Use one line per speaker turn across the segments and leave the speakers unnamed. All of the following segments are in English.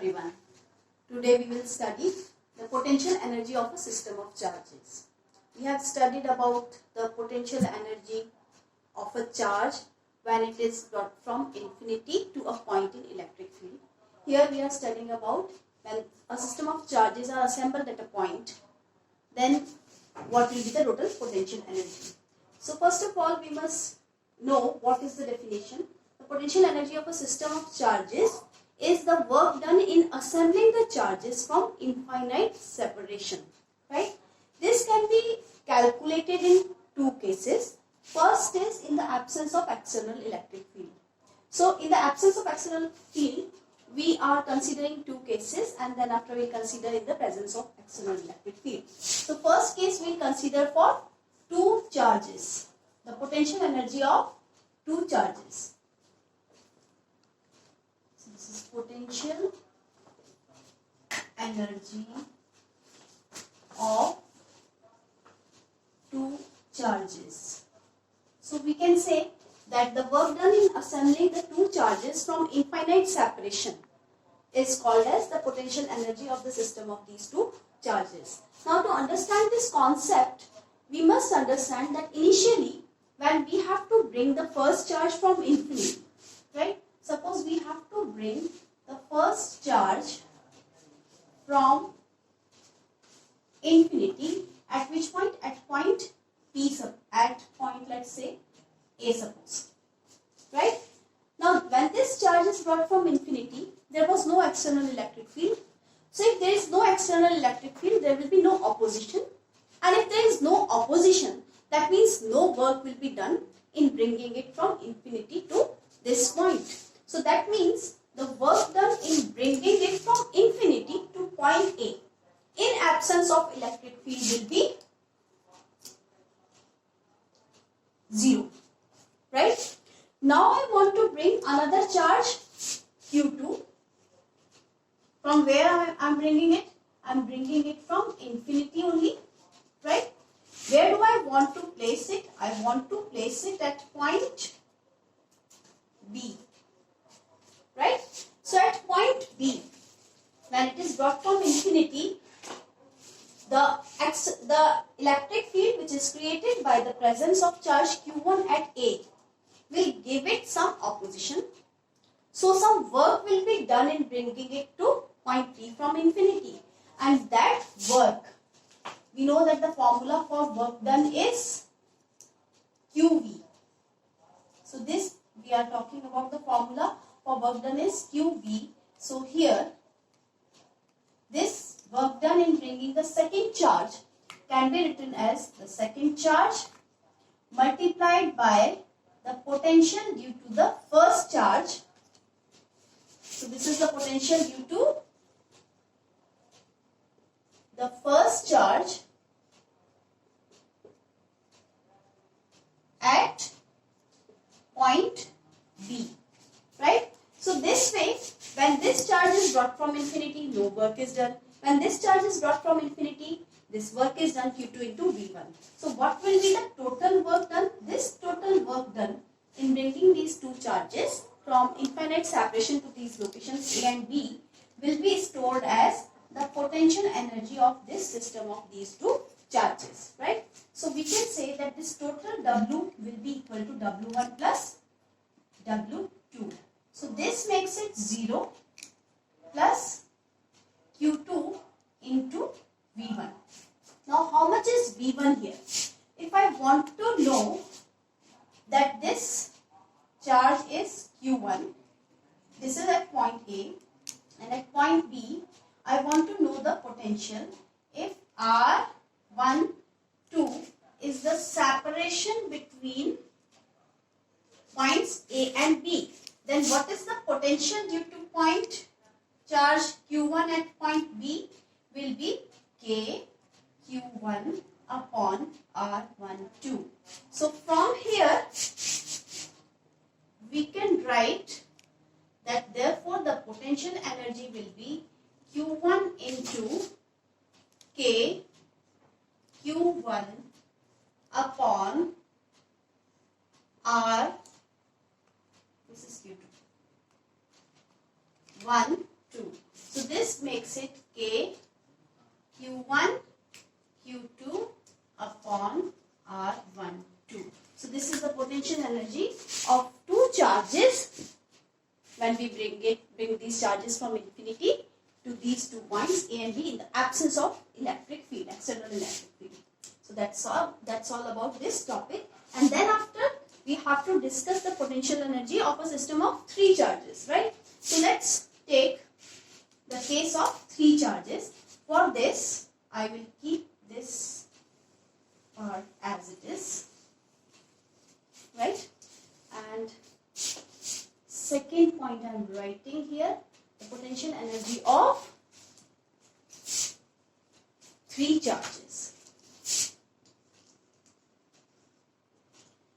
everyone. Today we will study the potential energy of a system of charges. We have studied about the potential energy of a charge when it is brought from infinity to a point in electric field. Here we are studying about when a system of charges are assembled at a point, then what will be the total potential energy. So first of all, we must know what is the definition. The potential energy of a system of charges is the work done in assembling the charges from infinite separation. Right? This can be calculated in two cases. First is in the absence of external electric field. So in the absence of external field, we are considering two cases, and then after we consider in the presence of external electric field. So first case we consider for two charges, the potential energy of two charges. So this is potential energy of two charges. So we can say that the work done in assembling the two charges from infinite separation is called as the potential energy of the system of these two charges. Now to understand this concept, we must understand that initially when we have to bring the first charge from infinity, right? Suppose we have to bring the first charge from infinity at which point? At point P, at point, let's say A, suppose. Right? Now when this charge is brought from infinity, there was no external electric field. So if there is no external electric field, there will be no opposition. And if there is no opposition, that means no work will be done in bringing it from infinity to this point. So that means the work done in bringing it from infinity to point A in absence of electric field will be 0. Right? Now I want to bring another charge Q2. From where I am bringing it? I am bringing it from infinity only. Right? Where do I want to place it? I want to place it at point B. Right? So at point B, when it is brought from infinity, the electric field which is created by the presence of charge Q1 at A will give it some opposition. So some work will be done in bringing it to point P from infinity. And that work, we know that the formula for work done is QV. So this, we are talking about the formula for work done is QV. So here, this work done in bringing the second charge can be written as the second charge multiplied by the potential due to the first charge. So this is the potential due to the first charge at point B. Right? So this way, when this charge is brought from infinity, no work is done. When this charge is brought from infinity, this work is done Q2 into V1. So what will be the total work done? This total work done in bringing these two charges from infinite separation to these locations A and B will be stored as the potential energy of this system of these two charges. Right? So we can say that this total W will be equal to W1 plus W2. So this makes it 0 plus Q2 into V1. Now how much is V1 here? If I want to know that this charge is Q1, this is at point A, and at point B, I want to know the potential. If R1, 2 is the separation between points A and B, then what is the potential due to point charge Q1 at point B will be K Q1 upon R12. So from here we can write that therefore the potential energy will be Q1 into K Q1 upon R, this is Q2, 1, 2. So this makes it K Q1 Q2 upon R12. So this is the potential energy of two charges when we bring these charges from infinity to these 2 points A and B in the absence of electric field, external electric field. So that's all about this topic. And then after, we have to discuss the potential energy of a system of 3 charges, right? So let's take the case of 3 charges. For this, I will keep this part as it is, right? And second point I am writing here, the potential energy of 3 charges.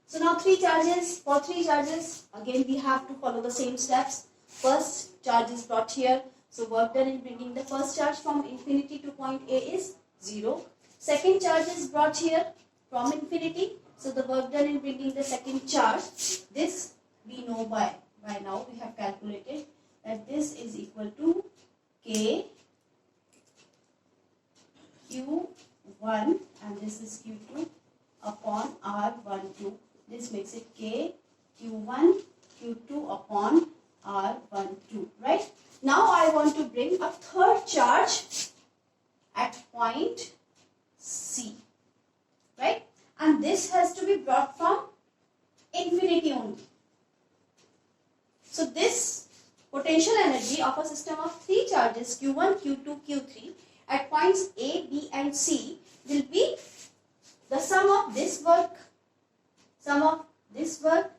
So now 3 charges, for 3 charges, again we have to follow the same steps. First charge is brought here, so work done in bringing the first charge from infinity to point A is 0. Second charge is brought here from infinity, so the work done in bringing the second charge, this we know by now, we have calculated that this is equal to K Q1 and this is Q2 upon R12. This makes it K Q1 Q2 upon R12, right? Now I want to bring a third charge at point C, right? And this has to be brought from infinity only. So this potential energy of a system of 3 charges Q1, Q2, Q3 at points A, B and C will be the sum of this work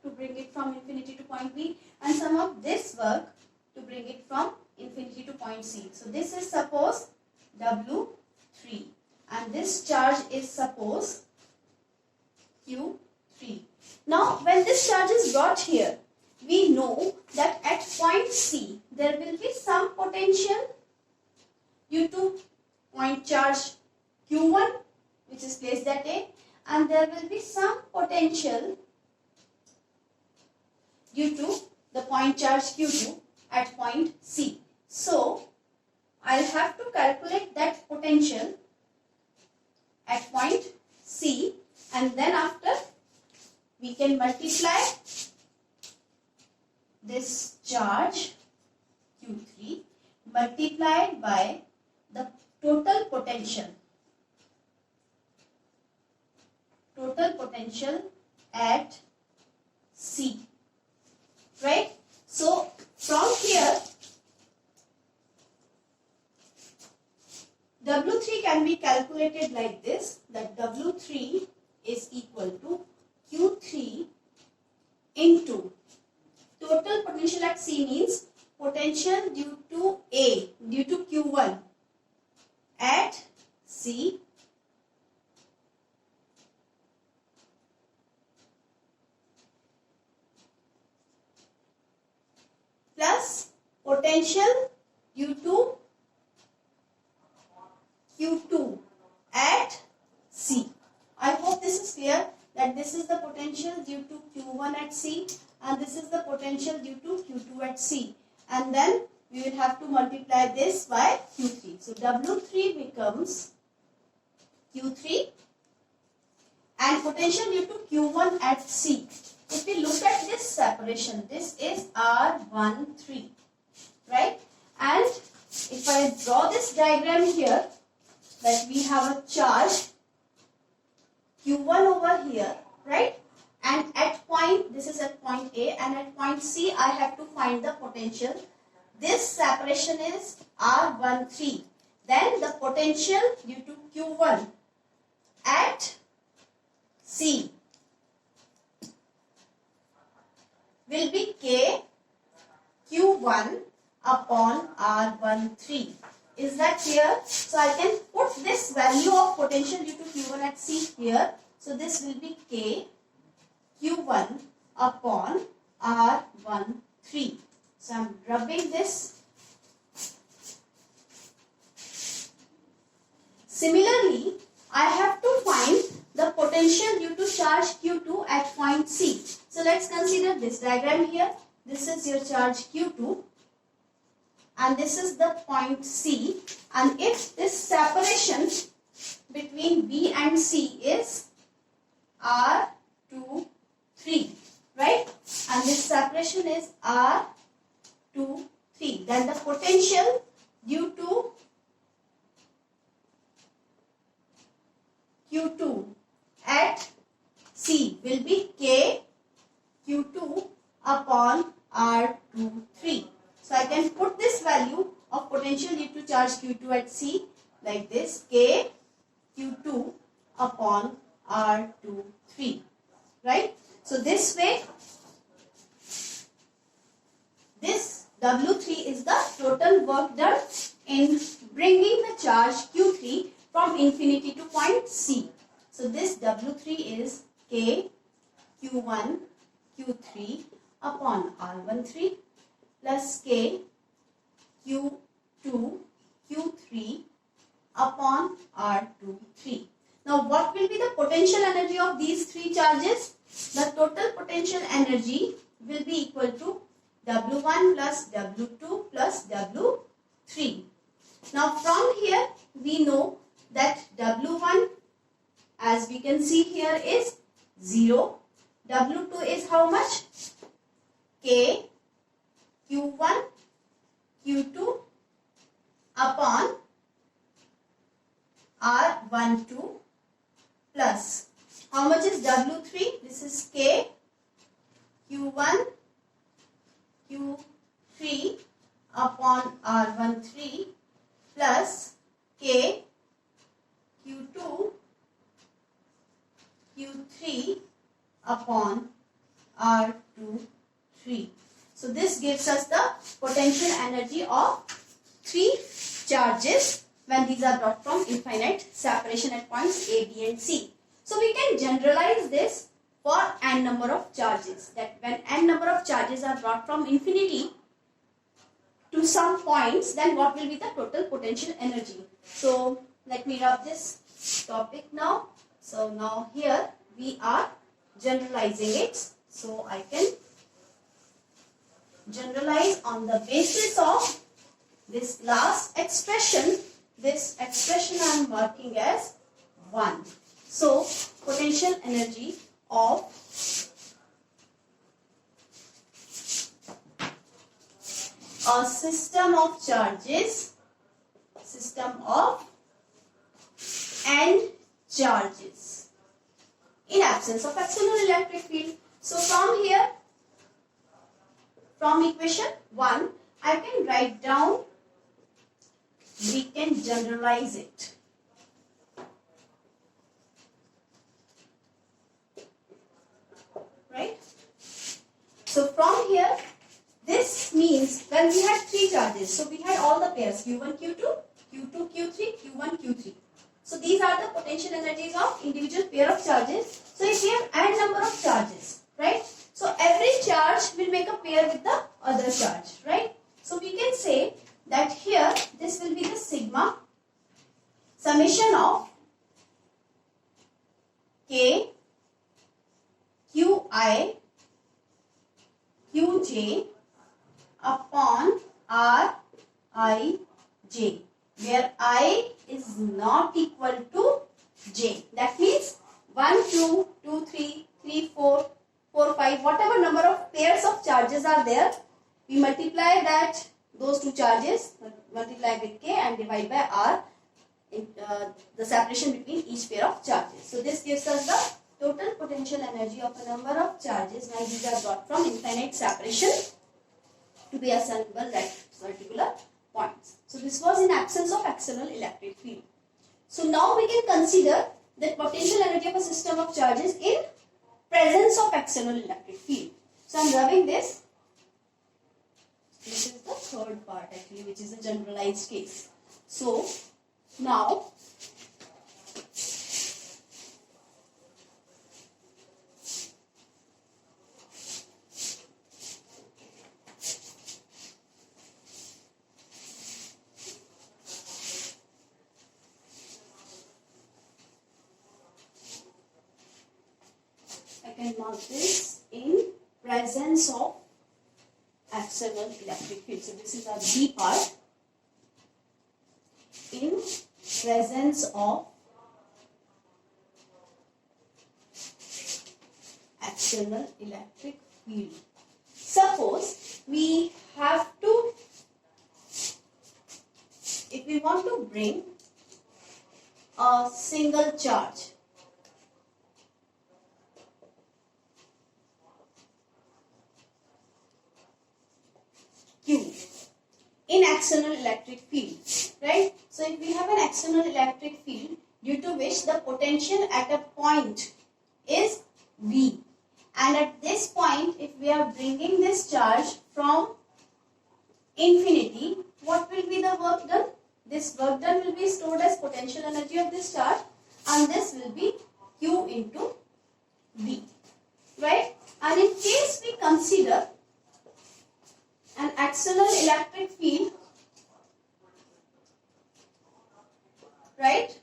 to bring it from infinity to point B and sum of this work to bring it from infinity to point C. So this is suppose W3 and this charge is suppose Q3. Now when this charge is brought here, we know that at point C there will be some potential due to point charge Q1 which is placed at A, and there will be some potential due to the point charge Q2 at point C. So I'll have to calculate that potential at point C, and then after we can multiply this charge Q3 multiplied by the total potential at C, right? So from here W3 can be calculated like this, that W3 is equal to Q3 into total potential at C means potential due to A, due to Q1 at C plus potential due to Q2 at C. I hope this is clear that this is the potential due to Q1 at C and this is the potential due to Q2 at C, and then we will have to multiply this by Q3. So W3 becomes Q3 and potential due to Q1 at C. If we look at this separation, this is R13, right? And if I draw this diagram here, that we have a charge Q1 over here, right? And at point, this is at point A, and at point C I have to find the potential. This separation is R13. Then the potential due to Q1 at C will be K Q1 upon R13. Is that clear? So I can put this value of potential due to Q1 at C here. So this will be K Q1 upon R13. So I am rubbing this. Similarly, I have to find the potential due to charge Q2 at point C. So let's consider this diagram here. This is your charge Q2 and this is the point C, and if this separation between B and C is R 2, 3, right? And this separation is R 2, 3. Then the potential due to Q2 at C will be K Q2 upon R23. So I can put this value of potential due to charge Q2 at C like this, K Q2 upon R23, right? So this way, this W3 is the total work done in bringing the charge Q3 from infinity to point C. So this W3 is K Q1 Q3 upon R13 plus K Q2 Q3 upon R23. Now what will be the potential energy of these three charges? The total potential energy will be equal to W1 plus W2 plus W3. Now from here we know that W1, as we can see here, is 0. W2 is how much? K Q1 Q2 upon R12 plus how much is W3? This is K Q1 Q3 upon R13 plus K Q2 Q3 upon R23. So this gives us the potential energy of three charges when these are brought from infinite separation at points A, B and C. So we can generalize this for n number of charges, that when n number of charges are brought from infinity to some points, then what will be the total potential energy. So let me rub this topic now. So now here we are generalizing it. So I can generalize on the basis of this last expression. This expression I am marking as 1. So potential energy of a system of charges, system of n charges in absence of external electric field. So from here, from equation 1, I can write down, we can generalize it. Right? So from here, this means when we had three charges, so we had all the pairs Q1, Q2, Q2, Q3, Q1, Q3. So these are the potential energies of individual pair of charges. So if we have n number of charges, right? So every charge will make a pair with the other charge, right? So we can say that here this will be the sigma summation of K Qi Qj upon Rij, where I is not equal to j. That means 1, 2, 2, 3, 3, 4, 4, 5, whatever number of pairs of charges are there, we multiply that, those two charges, multiply with k and divide by r, the separation between each pair of charges. So this gives us the total potential energy of a number of charges when these are brought from infinite separation to be assembled at particular points. So this was in absence of external electric field. So now we can consider the potential energy of a system of charges in presence of external electric field. So I am rubbing this. This is the third part actually, which is the generalized case. So now I can mark this in presence of external electric field. So this is our B part. In presence of external electric field. Suppose we have to, if we want to bring a single charge, Q, in external electric field, right? So if we have an external electric field due to which the potential at a point is V, and at this point if we are bringing this charge from infinity, what will be the work done? This work done will be stored as potential energy of this charge, and this will be Q into V, right? And in case we consider an external electric field, right?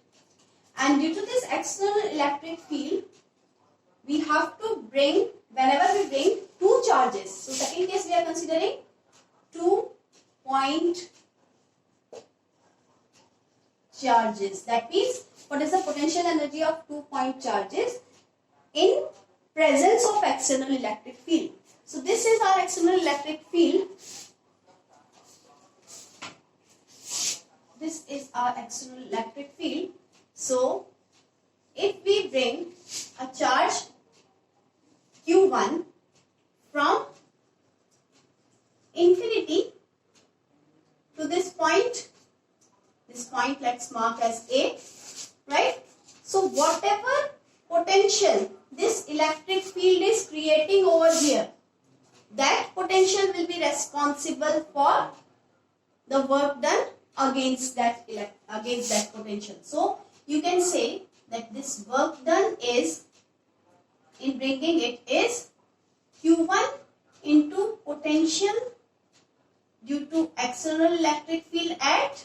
And due to this external electric field, we have to bring, whenever we bring two charges. So second case we are considering 2 point charges. That means what is the potential energy of 2 point charges in presence of external electric field. So this is our external electric field. This is our external electric field. So if we bring a charge Q1 from infinity to this point let's mark as A, right? So whatever potential this electric field is creating over here, that potential will be responsible for the work done against that potential. So you can say that this work done is, in bringing it, is Q1 into potential due to external electric field at,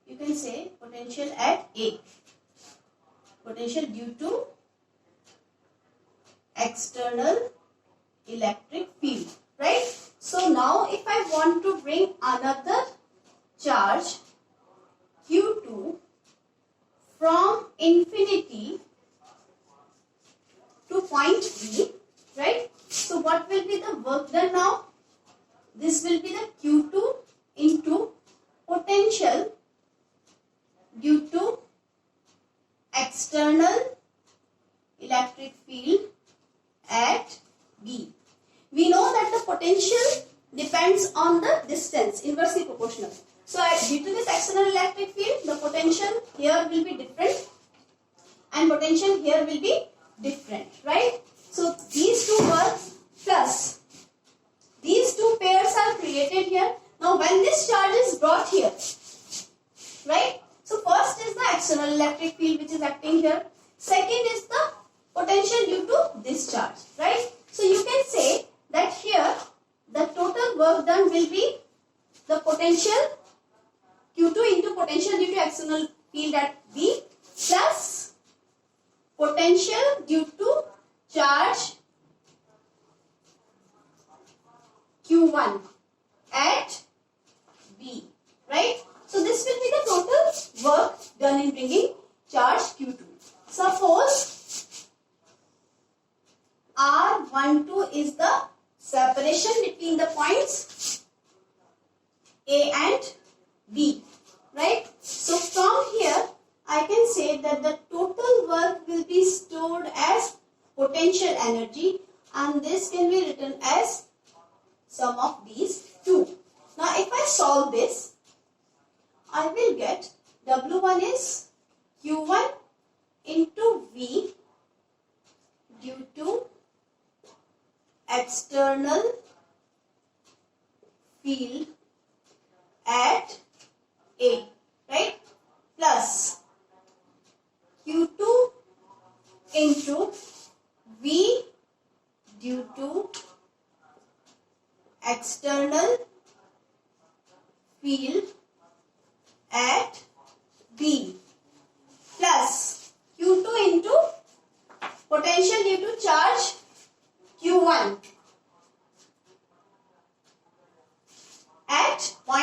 you can say potential at A, potential due to external electric field, right? So now if I want to bring another charge Q2 from infinity to point B, right? So what will be the work done now? This will be the Q2 into potential due to external electric field at B. We know that the potential depends on the distance, inversely proportional. So due to this external electric field, the potential here will be different and potential here will be different, right? So these two works plus these two pairs are created here. Now when this charge is brought here, right? So first is the external electric field which is acting here. Second is the potential due to this charge, right? So you can say that here the total work done will be the potential Q2 into potential due to external field at B plus potential due to charge Q1 at B, right? So this will be the total work done in bringing charge Q2. Suppose R12 is the separation between the points A and B, right? So from here I can say that the total work will be stored as potential energy, and this can be written as sum of these two. Now if I solve this, I will get W1 is Q1 into V due to external field at A, right? Plus Q2 into V due to external field at B plus Q2 into potential due to charge Q1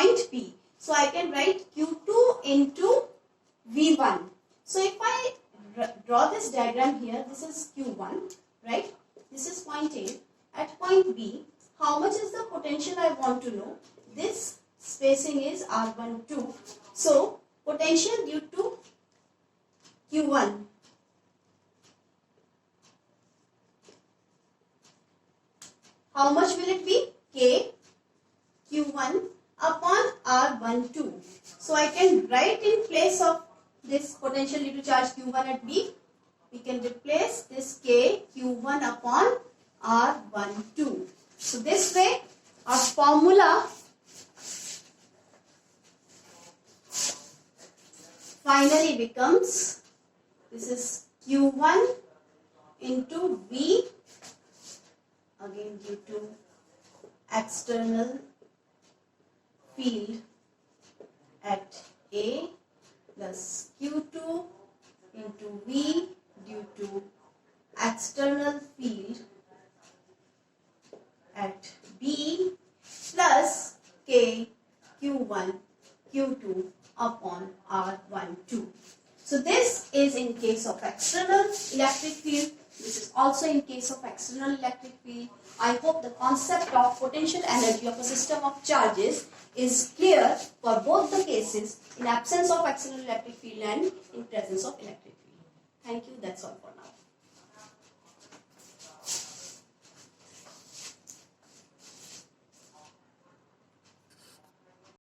point P. So I can write Q2 into V1. So if I draw this diagram here, this is Q1, right? This is point A. At point B, how much is the potential I want to know? This spacing is R12. So potential due to Q1. How much will it be? K Q1 upon R12. So I can write in place of this potential due to charge Q1 at B, we can replace this K Q1 upon R12. So this way our formula finally becomes, this is Q1 into V, again due to external field at A, plus Q2 into V due to external field at B, plus K Q1 Q2 upon R12. So this is in case of external electric field. This is also in case of external electric field. I hope the concept of potential energy of a system of charges is clear for both the cases, in absence of external electric field and in presence of electric field. Thank you. That's all for now.